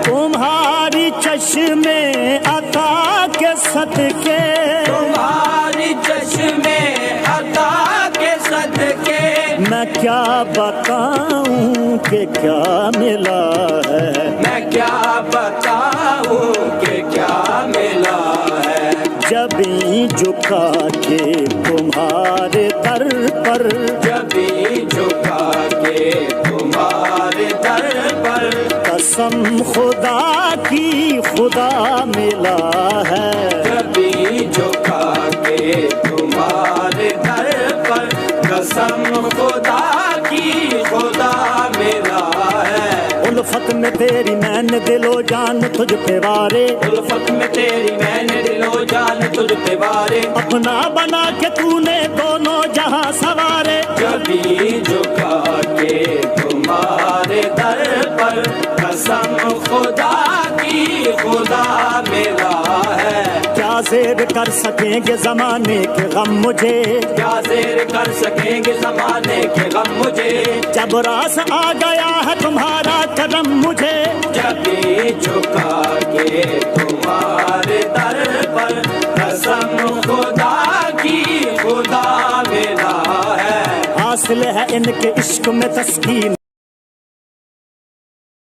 تمہاری چشمے عطا کے صدقے، تمہاری چشمے عطا کے صدقے، میں کیا بتاؤں کہ کیا ملا ہے، میں کیا بتاؤں کہ کیا ملا ہے، جبیں جھکا کے تمہارے در پر، جبیں جھکا کے تمہارے در پر، قسم خدا کی خدا ملا ہے، جبیں جھکا کے تمہارے در پر، قسم خدا کی خدا ملا ہے، الفت میں تیری میں نے دل و جان تجھ پہ وارے، الفت میں تیری میں نے دل و جان تجھ پہ وارے، اپنا بنا کے تو نے دونوں جہاں سوارے، جبیں جھکا کے تمہارے در پر، قسم خدا کی خدا ملا ہے، کیا زیر کر سکیں گے زمانے کے غم مجھے، کیا زیر کر سکیں گے زمانے کے غم مجھے، جب راس آ گیا ہے تمہارا قدم مجھے، جبیں جھکا کے تمہارے در پر، قسم خدا کی خدا ملا ہے، حاصل ہے ان کے عشق میں تسکین